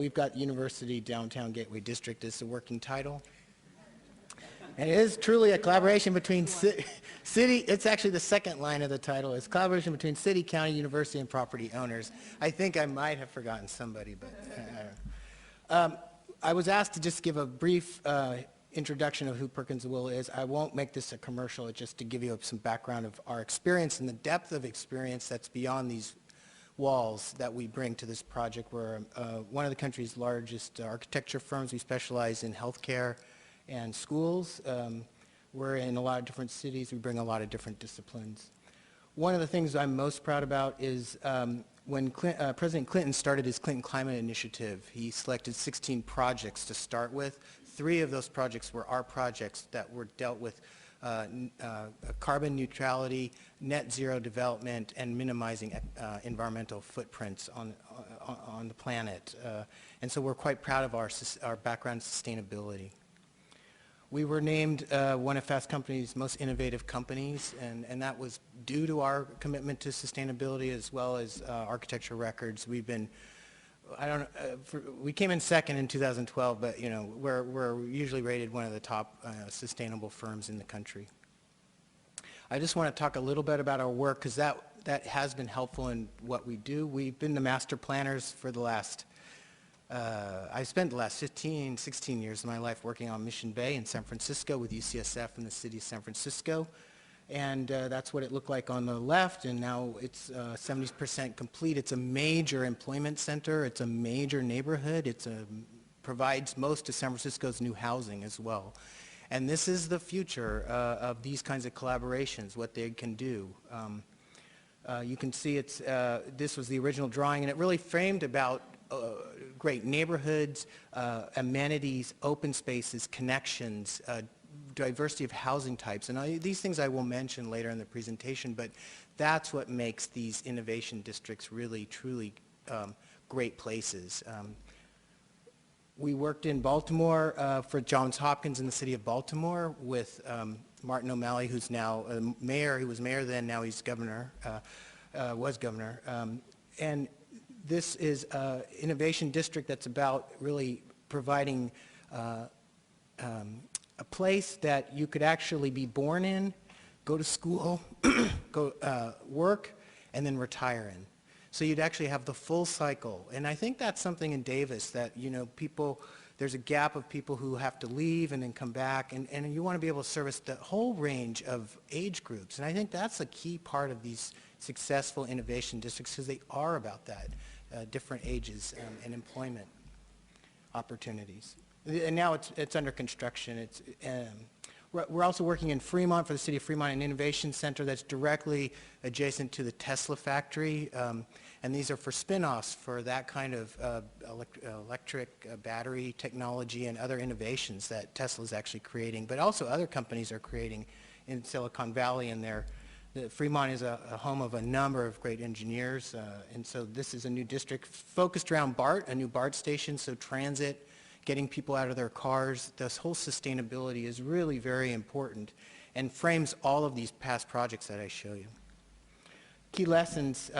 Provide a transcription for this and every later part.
We've got University Downtown Gateway District as the working title. And it is truly a collaboration between city, it's actually the second line of the title. It's collaboration between city, county, university, and property owners. I think I might have forgotten somebody, but I was asked to just give a brief introduction of who Perkins and Will is. I won't make this a commercial, it's just to give you some background of our experience and the depth of experience that's beyond these walls that we bring to this project. We're one of the country's largest architecture firms. We specialize in healthcare and schools. We're in a lot of different cities. We bring a lot of different disciplines. One of the things I'm most proud about is when President Clinton started his Clinton Climate Initiative, he selected 16 projects to start with. 3 of those projects were our projects that were dealt with carbon neutrality, net zero development, and minimizing environmental footprints on the planet. And so we're quite proud of our background in sustainability. We were named one of Fast Company's most innovative companies, and that was due to our commitment to sustainability as well as architecture records. We've been, we came in second in 2012, but you know, we're usually rated one of the top sustainable firms in the country. I just want to talk a little bit about our work because that has been helpful in what we do. We've been the master planners for the last I spent the last 15, 16 years of my life working on Mission Bay in San Francisco with UCSF in the city of San Francisco. And that's what it looked like on the left, and now it's 70% complete. It's a major employment center. It's a major neighborhood. It provides most of San Francisco's new housing as well. And this is the future of these kinds of collaborations, what they can do. You can see this was the original drawing, and it really framed about great neighborhoods, amenities, open spaces, connections, diversity of housing types. And these things I will mention later in the presentation, but that's what makes these innovation districts really, truly great places. We worked in Baltimore for Johns Hopkins in the city of Baltimore with Martin O'Malley, who's now mayor. He was mayor then, now he's governor, was governor. And this is an innovation district that's about really providing a place that you could actually be born in, go to school, go work, and then retire in. So you'd actually have the full cycle. And I think that's something in Davis that, you know, there's a gap of people who have to leave and then come back, and you want to be able to service the whole range of age groups. And I think that's a key part of these successful innovation districts because they are about that, different ages and employment opportunities. And now it's under construction. We're also working in Fremont for the city of Fremont, an innovation center that's directly adjacent to the Tesla factory. And these are for spin-offs for that kind of electric battery technology and other innovations that Tesla is actually creating, but also other companies are creating in Silicon Valley. And Fremont is a home of a number of great engineers. And so this is a new district focused around BART, a new BART station, so transit, getting people out of their cars. This whole sustainability is really very important and frames all of these past projects that I show you. Key lessons,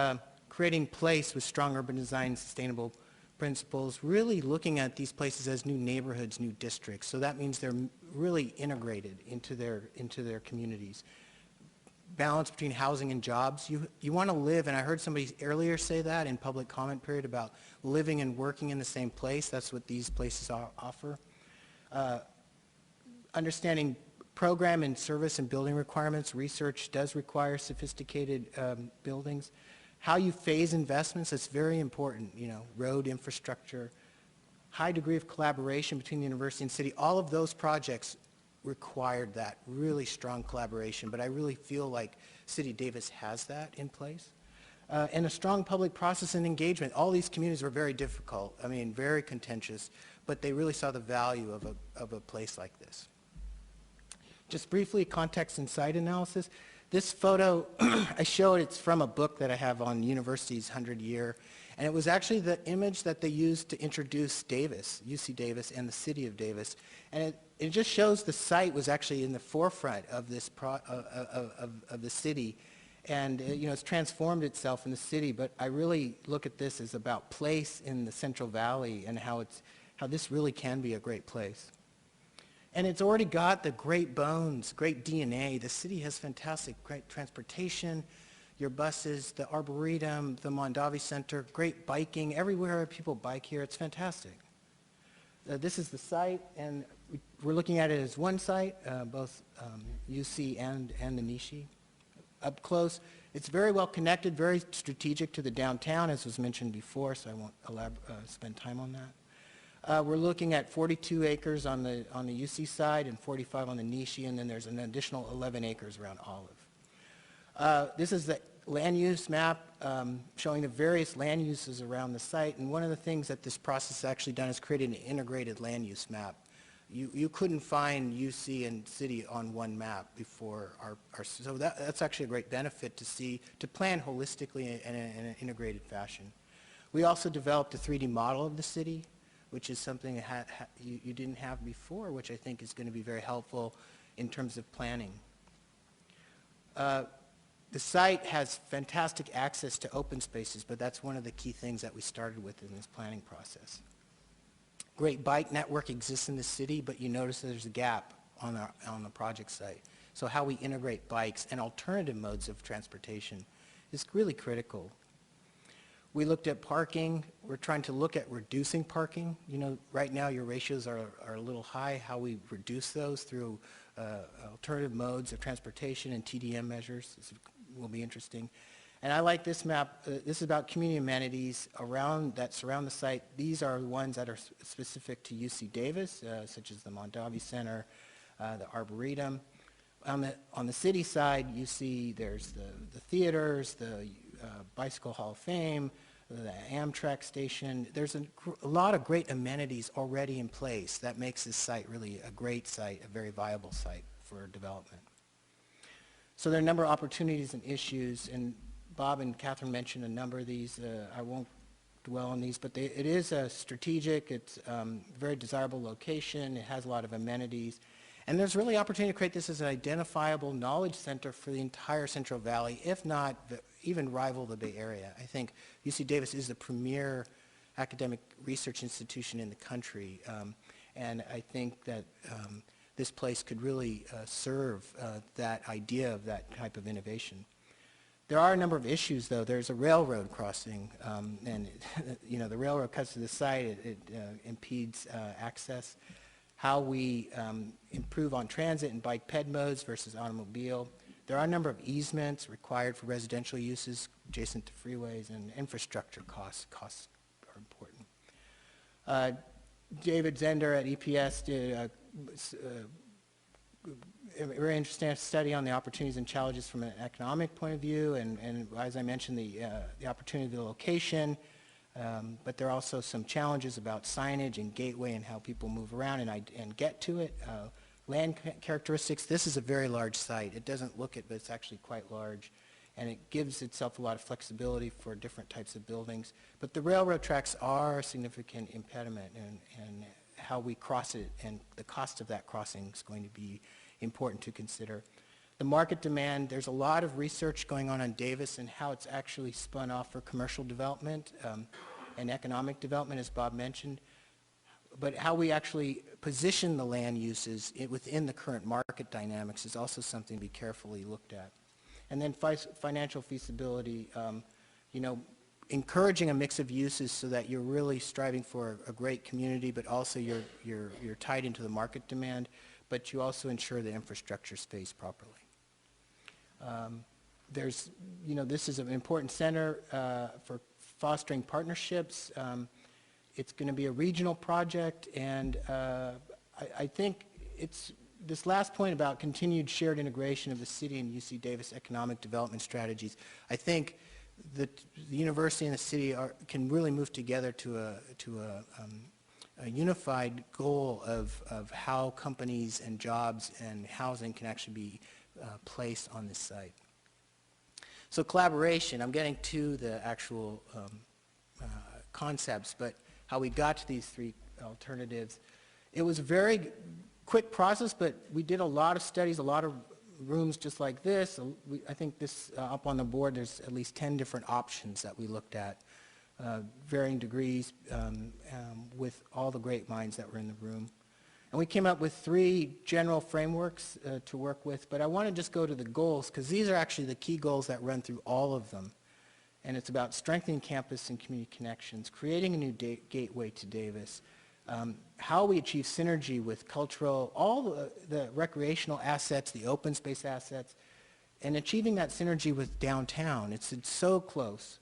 creating place with strong urban design, sustainable principles, really looking at these places as new neighborhoods, new districts. So that means they're really integrated into their communities. Balance between housing and jobs. You want to live, and I heard somebody earlier say that in public comment period about living and working in the same place. That's what these places offer. Understanding program and service and building requirements. Research does require sophisticated buildings. How you phase investments, that's very important. You know, road infrastructure, high degree of collaboration between the university and city. All of those projects required that really strong collaboration, but I really feel like City Davis has that in place. And a strong public process and engagement. All these communities were very difficult, I mean, very contentious, but they really saw the value of a place like this. Just briefly, context and site analysis. This photo, I showed, it's from a book that I have on university's 100-year, and it was actually the image that they used to introduce Davis, UC Davis, and the city of Davis. And it just shows the site was actually in the forefront of this of the city, And it's transformed itself in the city, but I really look at this as about place in the Central Valley and how this really can be a great place. And it's already got the great bones, great DNA. The city has fantastic, great transportation, your buses, the Arboretum, the Mondavi Center, great biking. Everywhere people bike here, it's fantastic. This is the site, and we're looking at it as one site, both UC and the Nishi. Up close, it's very well connected, very strategic to the downtown, as was mentioned before, so I won't spend time on that. We're looking at 42 acres on the UC side and 45 on the Nishi, and then there's an additional 11 acres around Olive. This is the land use map showing the various land uses around the site, and one of the things that this process has actually done is created an integrated land use map. You couldn't find UC and city on one map before so that's actually a great benefit to plan holistically in an integrated fashion. We also developed a 3D model of the city, which is something that you didn't have before, which I think is going to be very helpful in terms of planning. The site has fantastic access to open spaces, but that's one of the key things that we started with in this planning process. Great bike network exists in the city, but you notice there's a gap on the project site. So how we integrate bikes and alternative modes of transportation is really critical. We looked at parking. We're trying to look at reducing parking. Right now your ratios are a little high. How we reduce those through alternative modes of transportation and TDM measures will be interesting. And I like this map. This is about community amenities that surround the site. These are the ones that are specific to UC Davis, such as the Mondavi Center, the Arboretum. On the city side, you see there's the theaters, the Bicycle Hall of Fame, the Amtrak station. There's a lot of great amenities already in place that makes this site really a great site, a very viable site for development. So there are a number of opportunities and issues, and Bob and Catherine mentioned a number of these. I won't dwell on these, but it is a strategic, it's a very desirable location, it has a lot of amenities, and there's really opportunity to create this as an identifiable knowledge center for the entire Central Valley, if not even rival the Bay Area. I think UC Davis is the premier academic research institution in the country, and I think that this place could really serve that idea of that type of innovation. There are a number of issues, though. There's a railroad crossing, and the railroad cuts to the site. It impedes access. How we improve on transit and bike ped modes versus automobile. There are a number of easements required for residential uses adjacent to freeways, and infrastructure costs. Costs are important. David Zender at EPS did a very interesting study on the opportunities and challenges from an economic point of view, and as I mentioned, the opportunity of the location, but there are also some challenges about signage and gateway and how people move around and get to it. Land characteristics, this is a very large site. It doesn't look it, but it's actually quite large, and it gives itself a lot of flexibility for different types of buildings. But the railroad tracks are a significant impediment, and how we cross it and the cost of that crossing is going to be important to consider. The market demand, there's a lot of research going on Davis and how it's actually spun off for commercial development and economic development, as Bob mentioned. But how we actually position the land uses within the current market dynamics is also something to be carefully looked at. And then financial feasibility, encouraging a mix of uses so that you're really striving for a great community, but also you're tied into the market demand, but you also ensure the infrastructure stays properly. This is an important center for fostering partnerships. It's going to be a regional project, and I think this last point about continued shared integration of the city and UC Davis economic development strategies. I think that the university and the city can really move together to a unified goal of how companies and jobs and housing can actually be placed on this site. So collaboration, I'm getting to the actual concepts, but how we got to these three alternatives. It was a very quick process, but we did a lot of studies, a lot of rooms just like this. I think this, up on the board, there's at least 10 different options that we looked at, varying degrees, with all the great minds that were in the room. And we came up with 3 general frameworks to work with, but I want to just go to the goals, because these are actually the key goals that run through all of them. And it's about strengthening campus and community connections, creating a new gateway to Davis, how we achieve synergy with cultural, all the recreational assets, the open space assets, and achieving that synergy with downtown. It's so close.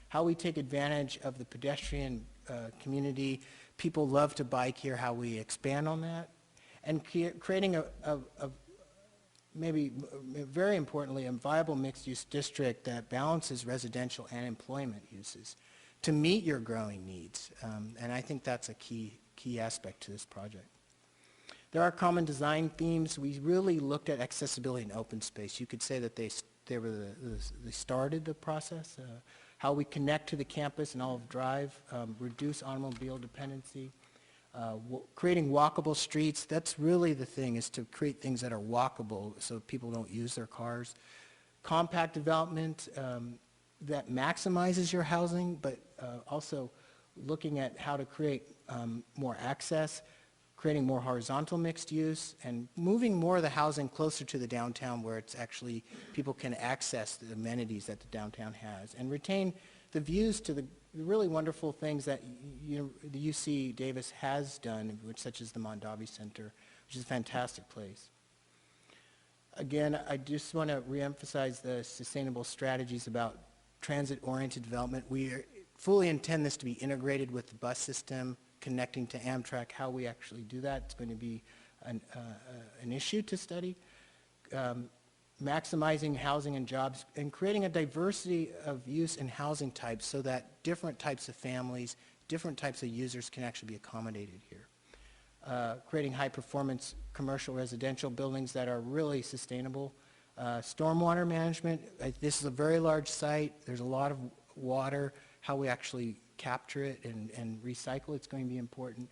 How we take advantage of the pedestrian community. People love to bike here, how we expand on that. And creating maybe very importantly, a viable mixed-use district that balances residential and employment uses to meet your growing needs. And I think that's a key aspect to this project. There are common design themes. We really looked at accessibility and open space. You could say that they started the process. How we connect to the campus and Olive Drive, reduce automobile dependency, creating walkable streets. That's really the thing, is to create things that are walkable so people don't use their cars. Compact development that maximizes your housing, but also looking at how to create more access, creating more horizontal mixed use, and moving more of the housing closer to the downtown where it's actually people can access the amenities that the downtown has, and retain the views to the really wonderful things that the UC Davis has done, such as the Mondavi Center, which is a fantastic place. Again, I just want to reemphasize the sustainable strategies about transit-oriented development. We fully intend this to be integrated with the bus system, connecting to Amtrak. How we actually do that, it's going to be an issue to study. Maximizing housing and jobs, and creating a diversity of use and housing types so that different types of families, different types of users can actually be accommodated here. Creating high-performance commercial residential buildings that are really sustainable. Stormwater management, this is a very large site. There's a lot of water. How we actually capture it and recycle it's going to be important.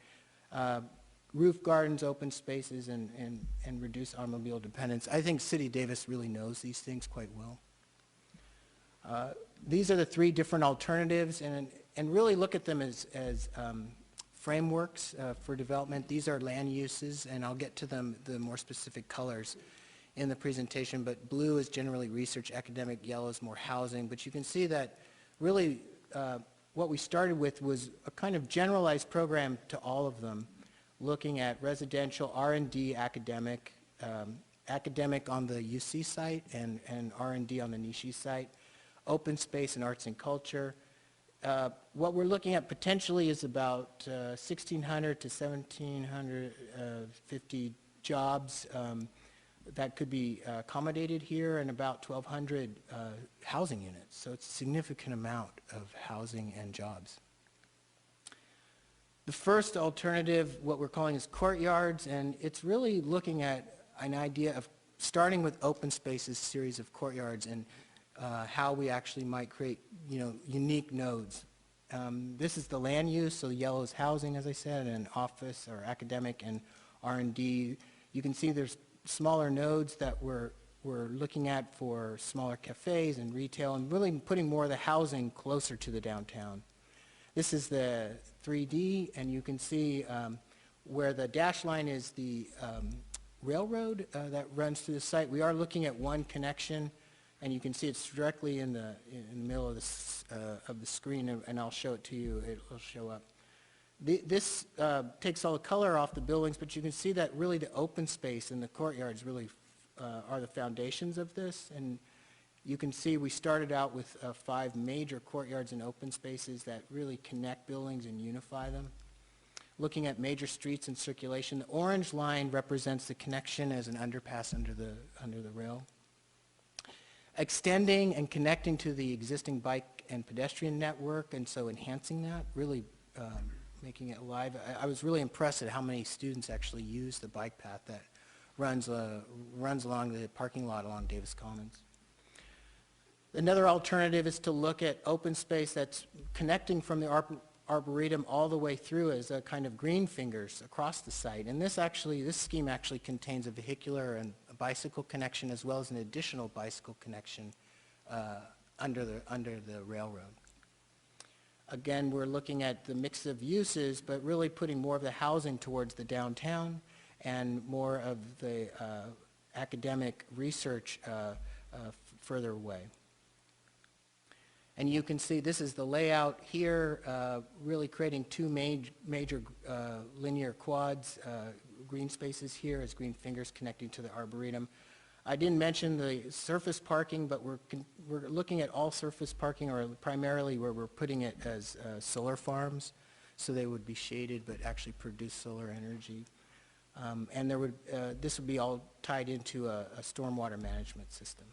Roof gardens, open spaces, and reduce automobile dependence. I think City of Davis really knows these things quite well. These are the 3 different alternatives, and really look at them as frameworks for development. These are land uses, and I'll get to them, the more specific colors in the presentation, but blue is generally research, academic, yellow is more housing, but you can see that really what we started with was a kind of generalized program to all of them, looking at residential, R&D, academic, academic on the UC site and R&D on the Nishi site, open space and arts and culture. What we're looking at potentially is about 1,600 to 1,750 jobs that could be accommodated here, and about 1,200 housing units. So it's a significant amount of housing and jobs. The first alternative, what we're calling is courtyards, and it's really looking at an idea of starting with open spaces, series of courtyards, and how we actually might create, unique nodes. This is the land use, so the yellow is housing, as I said, and office or academic and R&D. You can see there's smaller nodes that we're looking at for smaller cafes and retail, and really putting more of the housing closer to the downtown. This is the 3D, and you can see where the dashed line is the railroad that runs through the site. We are looking at one connection, and you can see it's directly in the middle of the screen, and I'll show it to you. It'll show up. This takes all the color off the buildings, but you can see that really the open space and the courtyards really are the foundations of this. And you can see we started out with 5 major courtyards and open spaces that really connect buildings and unify them. Looking at major streets and circulation, the orange line represents the connection as an underpass under the rail. Extending and connecting to the existing bike and pedestrian network, and so enhancing that, really making it alive. I was really impressed at how many students actually use the bike path that runs along the parking lot along Davis Commons. Another alternative is to look at open space that's connecting from the Arboretum all the way through as a kind of green fingers across the site. And this scheme actually contains a vehicular and bicycle connection as well as an additional bicycle connection under the railroad. Again, we're looking at the mix of uses, but really putting more of the housing towards the downtown and more of the academic research further away. And you can see this is the layout here, really creating two major linear quads, green spaces here as green fingers connecting to the arboretum. I didn't mention the surface parking, but we're looking at all surface parking, or primarily where we're putting it as solar farms, so they would be shaded but actually produce solar energy. And this would be all tied into a stormwater management system.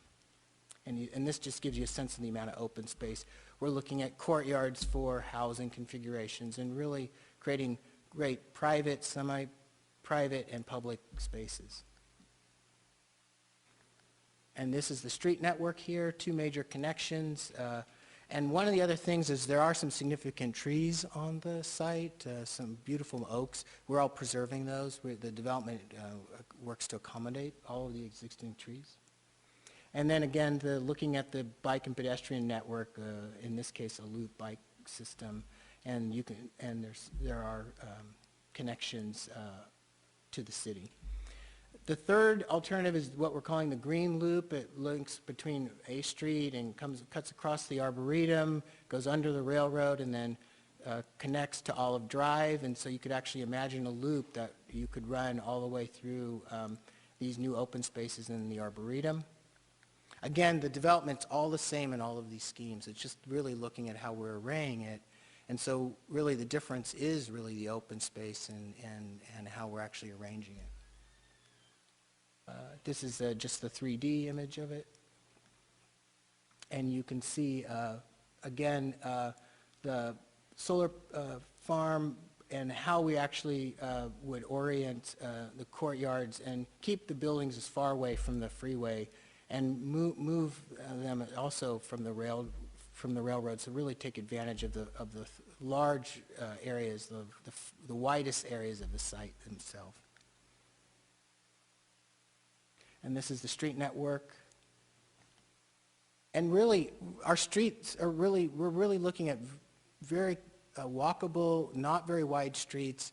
And this just gives you a sense of the amount of open space. We're looking at courtyards for housing configurations and really creating great private, semi-private, and public spaces. And this is the street network here, two major connections. And one of the other things is there are some significant trees on the site, some beautiful oaks. We're all preserving those. The development works to accommodate all of the existing trees. And then again, looking at the bike and pedestrian network, in this case a loop bike system, and there are connections to the city. The third alternative is what we're calling the green loop. It links between A Street and cuts across the Arboretum, goes under the railroad, and then connects to Olive Drive. And so you could actually imagine a loop that you could run all the way through these new open spaces in the Arboretum. Again, the development's all the same in all of these schemes. It's just really looking at how we're arraying it. And so really the difference is really the open space and how we're actually arranging it. This is just the 3D image of it. And you can see, again, the solar farm and how we actually would orient the courtyards and keep the buildings as far away from the freeway and move them also from the railroad, so really take advantage of the large areas, the widest areas of the site themselves. And this is the street network. And really, our streets are we're really looking at very walkable, not very wide streets.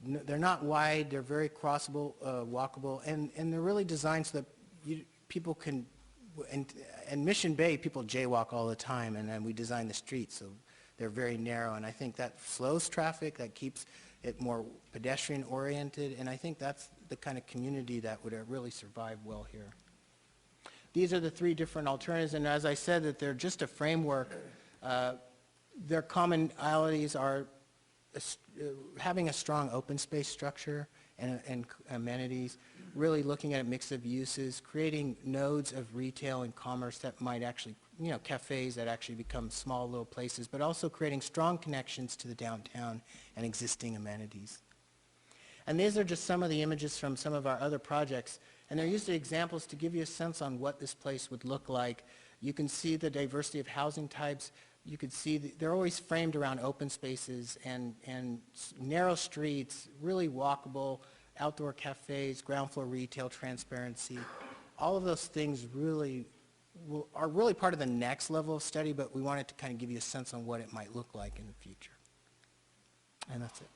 They're not wide, they're very crossable, walkable, and they're really designed so that people can, in Mission Bay, people jaywalk all the time, and then we design the streets so they're very narrow, and I think that slows traffic, that keeps it more pedestrian oriented, and I think that's the kind of community that would really survive well here. These are the three different alternatives, and as I said, that they're just a framework. Their commonalities are having a strong open space structure and amenities, really looking at a mix of uses, creating nodes of retail and commerce that might actually, cafes that actually become small little places, but also creating strong connections to the downtown and existing amenities. And these are just some of the images from some of our other projects, and they're used as examples to give you a sense on what this place would look like. You can see the diversity of housing types. You could see they're always framed around open spaces and narrow streets, really walkable, outdoor cafes, ground floor retail, transparency. All of those things really are really part of the next level of study, but we wanted to kind of give you a sense on what it might look like in the future. And that's it.